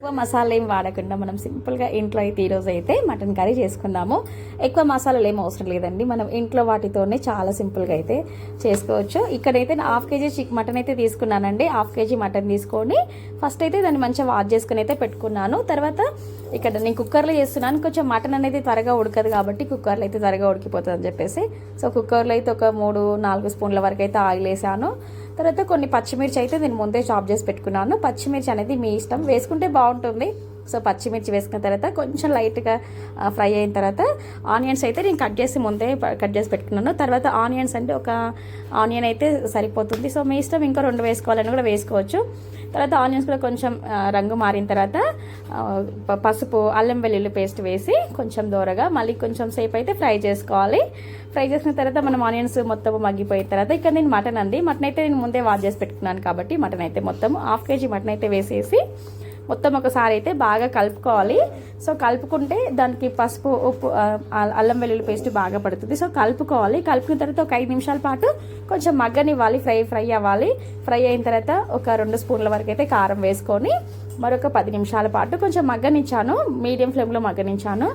ఎక్కువ మసాలా ఏం వాడకుండా మనం సింపుల్గా ఇంట్లో అయితే ఈరోజు అయితే మటన్ కర్రీ చేసుకుందాము. ఎక్కువ మసాలాలు ఏం అవసరం లేదండి, మనం ఇంట్లో వాటితోనే చాలా సింపుల్గా అయితే చేసుకోవచ్చు. ఇక్కడైతే హాఫ్ కేజీ మటన్ అయితే తీసుకున్నానండి. హాఫ్ కేజీ మటన్ తీసుకొని ఫస్ట్ అయితే దాన్ని మంచిగా వాష్ చేసుకుని అయితే పెట్టుకున్నాను. తర్వాత ఇక్కడ నేను కుక్కర్లో చేస్తున్నాను. కొంచెం మటన్ అనేది త్వరగా ఉడకదు కాబట్టి కుక్కర్లో అయితే త్వరగా ఉడికిపోతుంది అని చెప్పేసి సో కుక్కర్లో అయితే ఒక 3-4 స్పూన్ల వరకు అయితే ఆయిల్ వేసాను. తర్వాత కొన్ని పచ్చిమిర్చి అయితే నేను ముందే చాప్ చేసి పెట్టుకున్నాను. పచ్చిమిర్చి అనేది మీ ఇష్టం, వేసుకుంటే బాగుంటుంది. సో పచ్చిమిర్చి వేసుకున్న తర్వాత కొంచెం లైట్గా ఫ్రై అయిన తర్వాత ఆనియన్స్ అయితే నేను ముందే కట్ చేసి పెట్టుకున్నాను. తర్వాత ఆనియన్స్ అంటే ఒక ఆనియన్ అయితే సరిపోతుంది. సో మీ ఇష్టం, ఇంకా 2 వేసుకోవాలని కూడా వేసుకోవచ్చు. తర్వాత ఆనియన్స్ కూడా కొంచెం రంగు మారిన తర్వాత పసుపు, అల్లం వెల్లుల్లి పేస్ట్ వేసి కొంచెం దూరగా మళ్ళీ కొంచెం సేపు అయితే ఫ్రై చేసుకోవాలి. ఫ్రై చేసిన తర్వాత మనం ఆనియన్స్ మొత్తం మగ్గిపోయిన తర్వాత ఇక్కడ నేను మటన్ అయితే నేను ముందే వాష్ చేసి పెట్టుకున్నాను కాబట్టి మటన్ అయితే మొత్తం హాఫ్ కేజీ మటన్ అయితే వేసేసి మొత్తం ఒకసారి అయితే బాగా కలుపుకోవాలి. సో కలుపుకుంటే దానికి పసుపు, ఉప్పు, అల్లం వెల్లుల్లి పేస్ట్ బాగా పడుతుంది. సో కలుపుకోవాలి. కలుపుకున్న తర్వాత ఒక 5 నిమిషాల పాటు కొంచెం మగ్గనివ్వాలి, ఫ్రై అవ్వాలి. ఫ్రై అయిన తర్వాత ఒక 2 స్పూన్ల వరకు అయితే కారం వేసుకొని మరొక 10 నిమిషాల పాటు కొంచెం మగ్గనిచ్చాను, మీడియం ఫ్లేమ్లో మగ్గనిచ్చాను.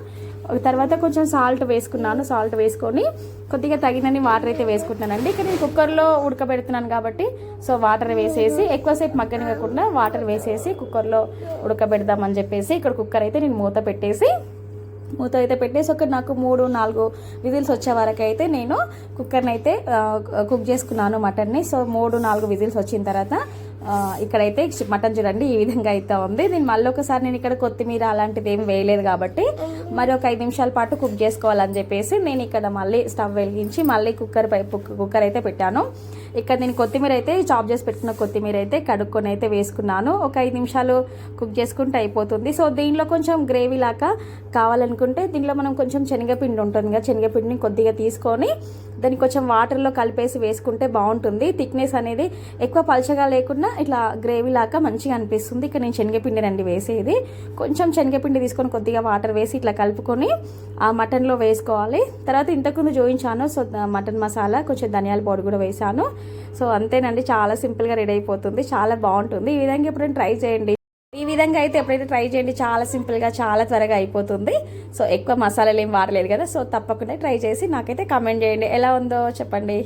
తర్వాత కొంచెం సాల్ట్ వేసుకున్నాను. సాల్ట్ వేసుకొని కొద్దిగా తగినన్ని వాటర్ అయితే వేసుకుంటున్నానండి. ఇక్కడ నేను కుక్కర్లో ఉడకబెడుతున్నాను కాబట్టి సో వాటర్ వేసేసి ఎక్కువసేపు మగ్గనివ్వకుండా వాటర్ వేసేసి కుక్కర్లో ఉడకబెడదామని చెప్పేసి ఇక్కడ కుక్కర్ అయితే నేను మూత అయితే పెట్టేసి ఒక నాకు 3-4 విజిల్స్ వచ్చే వరకు అయితే నేను కుక్కర్ని అయితే కుక్ చేసుకున్నాను మటన్ని. సో 3-4 విజిల్స్ వచ్చిన తర్వాత ఇక్కడైతే మటన్ చూడండి ఈ విధంగా అయితే ఉంది. దీన్ని మళ్ళీ ఒకసారి నేను ఇక్కడ కొత్తిమీర అలాంటిది ఏం వేయలేదు కాబట్టి మరి ఒక 5 నిమిషాల పాటు కుక్ చేసుకోవాలని చెప్పేసి నేను ఇక్కడ మళ్ళీ స్టవ్ వెలిగించి మళ్ళీ కుక్కర్ అయితే పెట్టాను. ఇక్కడ నేను కొత్తిమీర అయితే చాప్ చేసి పెట్టుకున్న కొత్తిమీర అయితే కడుక్కొని అయితే వేసుకున్నాను. ఒక 5 నిమిషాలు కుక్ చేసుకుంటే అయిపోతుంది. సో దీనిలో కొంచెం గ్రేవీ లాగా కావాలనుకుంటే దీనిలో మనం కొంచెం శనగపిండి ఉంటుంది కదా, శనగపిండిని కొద్దిగా తీసుకొని దాన్ని కొంచెం వాటర్లో కలిపేసి వేసుకుంటే బాగుంటుంది. థిక్నెస్ అనేది ఎక్కువ పలచగా లేకుండా ఇట్లా గ్రేవీ లాగా మంచిగా అనిపిస్తుంది. ఇక్కడ నేను శనగపిండి రండి వేసేది, కొంచెం శనగపిండి తీసుకొని కొద్దిగా వాటర్ వేసి ఇట్లా కలుపుకొని ఆ మటన్లో వేసుకోవాలి. తర్వాత ఇంతకుముందు చూపించాను సో మటన్ మసాలా, కొంచెం ధనియాల పౌడర్ కూడా వేసాను. సో అంతేనండి, చాలా సింపుల్గా రెడీ అయిపోతుంది, చాలా బాగుంటుంది. ఈ విధంగా ఎప్పుడైనా ట్రై చేయండి. ఈ విధంగా అయితే ఎప్పుడైతే ట్రై చేయండి, చాలా సింపుల్గా చాలా త్వరగా అయిపోతుంది. సో ఎక్కువ మసాలాలు ఏం వాడలేదు కదా, సో తప్పకుండా ట్రై చేసి నాకైతే కామెంట్ చేయండి, ఎలా ఉందో చెప్పండి.